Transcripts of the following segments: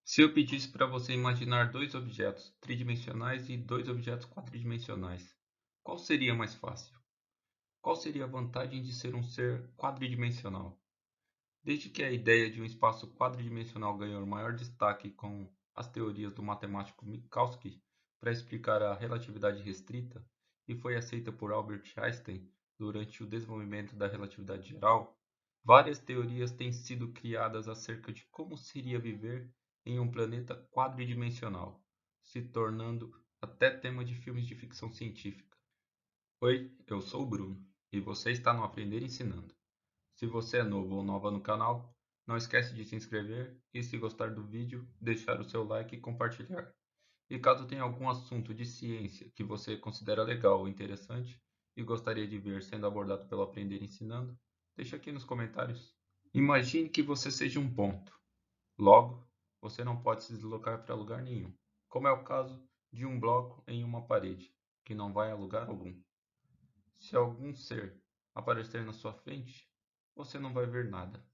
Se eu pedisse para você imaginar dois objetos tridimensionais e dois objetos quadridimensionais, qual seria mais fácil? Qual seria a vantagem de ser um ser quadridimensional? Desde que a ideia de um espaço quadridimensional ganhou maior destaque com as teorias do matemático Minkowski para explicar a relatividade restrita e foi aceita por Albert Einstein durante o desenvolvimento da relatividade geral, várias teorias têm sido criadas acerca de como seria viver em um planeta quadridimensional, se tornando até tema de filmes de ficção científica. Oi, eu sou o Bruno e você está no Aprender Ensinando. Se você é novo ou nova no canal, não esquece de se inscrever e, se gostar do vídeo, deixar o seu like e compartilhar. E caso tenha algum assunto de ciência que você considera legal ou interessante e gostaria de ver sendo abordado pelo Aprender Ensinando, deixe aqui nos comentários. Imagine que você seja um ponto. Logo, você não pode se deslocar para lugar nenhum, como é o caso de um bloco em uma parede, que não vai a lugar algum. Se algum ser aparecer na sua frente, você não vai ver nada.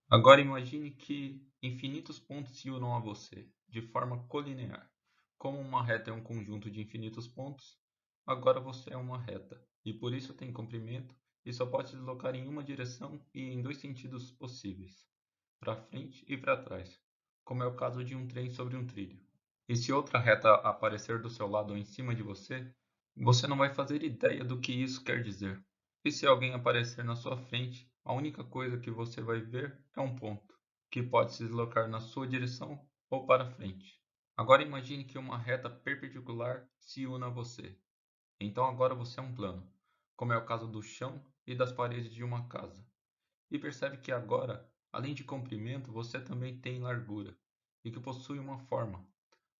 Agora imagine que infinitos pontos se unam a você, de forma colinear. Como uma reta é um conjunto de infinitos pontos, agora você é uma reta, e por isso tem comprimento e só pode se deslocar em uma direção e em dois sentidos possíveis, para frente e para trás, como é o caso de um trem sobre um trilho. E se outra reta aparecer do seu lado ou em cima de você, você não vai fazer ideia do que isso quer dizer. E se alguém aparecer na sua frente, a única coisa que você vai ver é um ponto, que pode se deslocar na sua direção ou para frente. Agora imagine que uma reta perpendicular se una a você. Então agora você é um plano, como é o caso do chão e das paredes de uma casa. E percebe que agora, além de comprimento, você também tem largura, e que possui uma forma,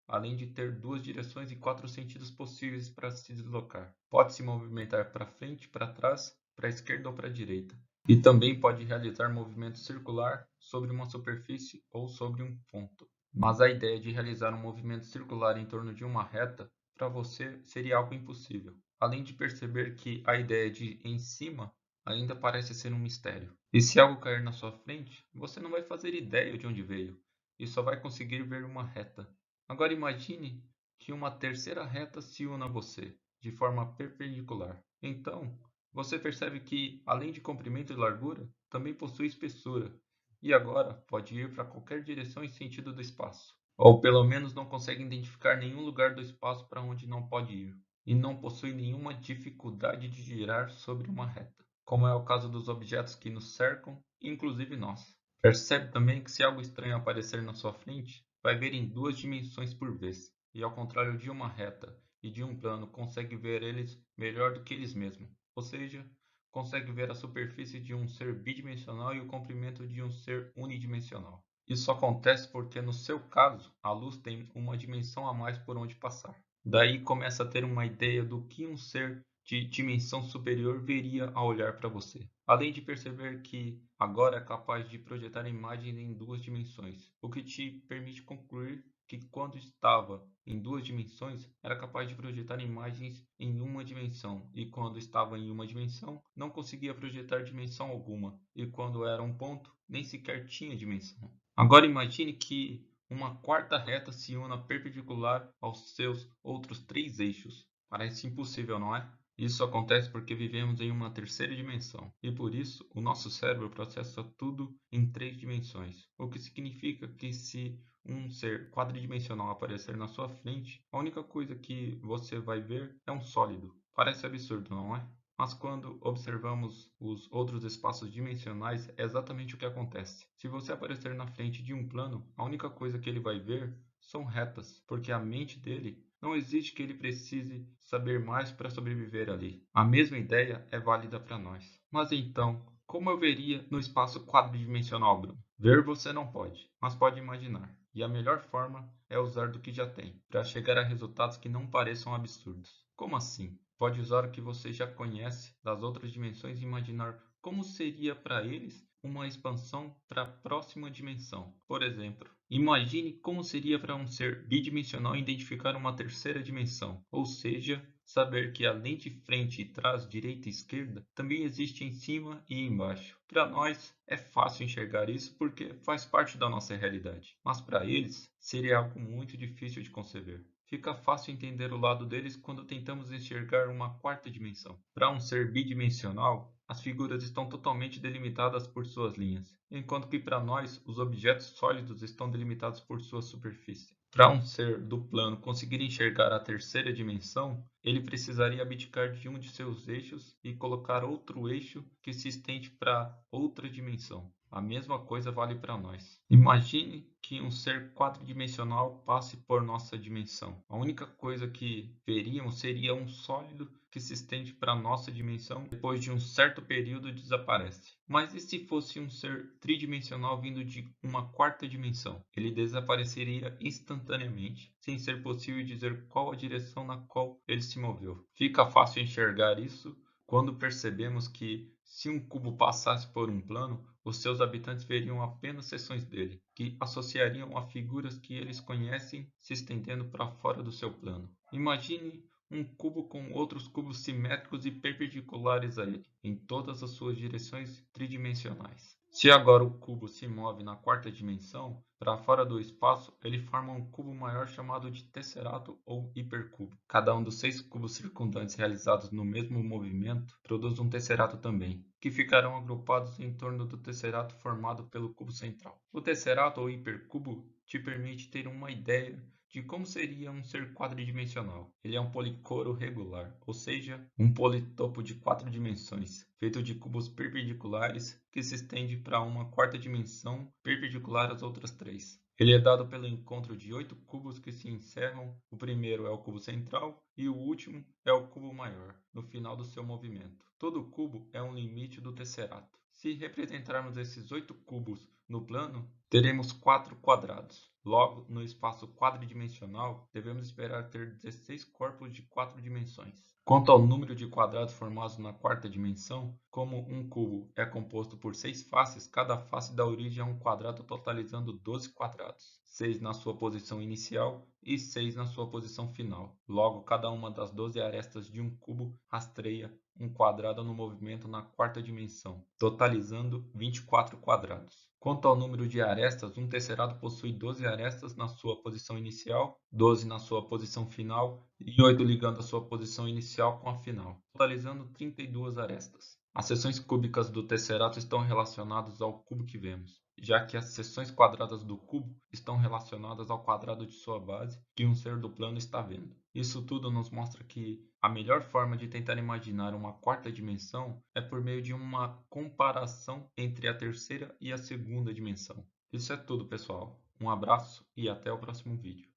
além de ter duas direções e quatro sentidos possíveis para se deslocar. Pode se movimentar para frente, para trás, para a esquerda ou para a direita. E também pode realizar movimento circular sobre uma superfície ou sobre um ponto. Mas a ideia de realizar um movimento circular em torno de uma reta, para você, seria algo impossível. Além de perceber que a ideia de em cima ainda parece ser um mistério. E se algo cair na sua frente, você não vai fazer ideia de onde veio, e só vai conseguir ver uma reta. Agora imagine que uma terceira reta se una a você, de forma perpendicular. Então, você percebe que, além de comprimento e largura, também possui espessura, e agora pode ir para qualquer direção e sentido do espaço. Ou pelo menos não consegue identificar nenhum lugar do espaço para onde não pode ir, e não possui nenhuma dificuldade de girar sobre uma reta, como é o caso dos objetos que nos cercam, inclusive nós. Percebe também que se algo estranho aparecer na sua frente, vai ver em duas dimensões por vez, e ao contrário de uma reta e de um plano, consegue ver eles melhor do que eles mesmos, ou seja, consegue ver a superfície de um ser bidimensional e o comprimento de um ser unidimensional. Isso acontece porque, no seu caso, a luz tem uma dimensão a mais por onde passar. Daí começa a ter uma ideia do que um ser de dimensão superior veria ao olhar para você. Além de perceber que agora é capaz de projetar imagens em duas dimensões, o que te permite concluir que quando estava em duas dimensões era capaz de projetar imagens em uma dimensão, e quando estava em uma dimensão não conseguia projetar dimensão alguma, e quando era um ponto nem sequer tinha dimensão. Agora imagine que uma quarta reta se una perpendicular aos seus outros três eixos. Parece impossível, não é? Isso acontece porque vivemos em uma terceira dimensão, e por isso o nosso cérebro processa tudo em três dimensões, o que significa que se um ser quadridimensional aparecer na sua frente, a única coisa que você vai ver é um sólido. Parece absurdo, não é? Mas quando observamos os outros espaços dimensionais, é exatamente o que acontece. Se você aparecer na frente de um plano, a única coisa que ele vai ver são retas, porque a mente dele não exige que ele precise saber mais para sobreviver ali. A mesma ideia é válida para nós. Mas então, como eu veria no espaço quadridimensional, Bruno? Ver você não pode, mas pode imaginar. E a melhor forma é usar do que já tem, para chegar a resultados que não pareçam absurdos. Como assim? Pode usar o que você já conhece das outras dimensões e imaginar como seria para eles uma expansão para a próxima dimensão. Por exemplo, imagine como seria para um ser bidimensional identificar uma terceira dimensão, ou seja, saber que além de frente e trás, direita e esquerda, também existe em cima e embaixo. Para nós é fácil enxergar isso porque faz parte da nossa realidade, mas para eles seria algo muito difícil de conceber. Fica fácil entender o lado deles quando tentamos enxergar uma quarta dimensão. Para um ser bidimensional, as figuras estão totalmente delimitadas por suas linhas, enquanto que para nós os objetos sólidos estão delimitados por sua superfície. Para um ser do plano conseguir enxergar a terceira dimensão, ele precisaria abdicar de um de seus eixos e colocar outro eixo que se estende para outra dimensão. A mesma coisa vale para nós. Imagine que um ser quadridimensional passe por nossa dimensão. A única coisa que veríamos seria um sólido que se estende para nossa dimensão, depois de um certo período desaparece. Mas e se fosse um ser tridimensional vindo de uma quarta dimensão? Ele desapareceria instantaneamente, sem ser possível dizer qual a direção na qual ele se moveu. Fica fácil enxergar isso quando percebemos que, se um cubo passasse por um plano, os seus habitantes veriam apenas seções dele, que associariam a figuras que eles conhecem se estendendo para fora do seu plano. Imagine um cubo com outros cubos simétricos e perpendiculares a ele, em todas as suas direções tridimensionais. Se agora o cubo se move na quarta dimensão, para fora do espaço, ele forma um cubo maior chamado de tesserato ou hipercubo. Cada um dos 6 cubos circundantes realizados no mesmo movimento produz um tesserato também, que ficarão agrupados em torno do tesserato formado pelo cubo central. O tesserato ou hipercubo te permite ter uma ideia de como seria um ser quadridimensional. Ele é um policoro regular, ou seja, um politopo de 4 dimensões, feito de cubos perpendiculares que se estende para uma quarta dimensão perpendicular às outras 3. Ele é dado pelo encontro de 8 cubos que se encerram. O primeiro é o cubo central e o último é o cubo maior, no final do seu movimento. Todo cubo é um limite do tesserato. Se representarmos esses 8 cubos no plano, teremos 4 quadrados. Logo, no espaço quadridimensional, devemos esperar ter 16 corpos de 4 dimensões. Quanto ao número de quadrados formados na quarta dimensão, como um cubo é composto por 6 faces, cada face dá origem a um quadrado totalizando 12 quadrados, 6 na sua posição inicial e 6 na sua posição final. Logo, cada uma das 12 arestas de um cubo rastreia um quadrado no movimento na quarta dimensão, totalizando 24 quadrados. Quanto ao número de arestas, um tesserato possui 12 arestas na sua posição inicial, 12 na sua posição final e 8 ligando a sua posição inicial com a final, totalizando 32 arestas. As seções cúbicas do tesserato estão relacionadas ao cubo que vemos, já que as seções quadradas do cubo estão relacionadas ao quadrado de sua base que um ser do plano está vendo. Isso tudo nos mostra que a melhor forma de tentar imaginar uma quarta dimensão é por meio de uma comparação entre a terceira e a segunda dimensão. Isso é tudo, pessoal. Um abraço e até o próximo vídeo.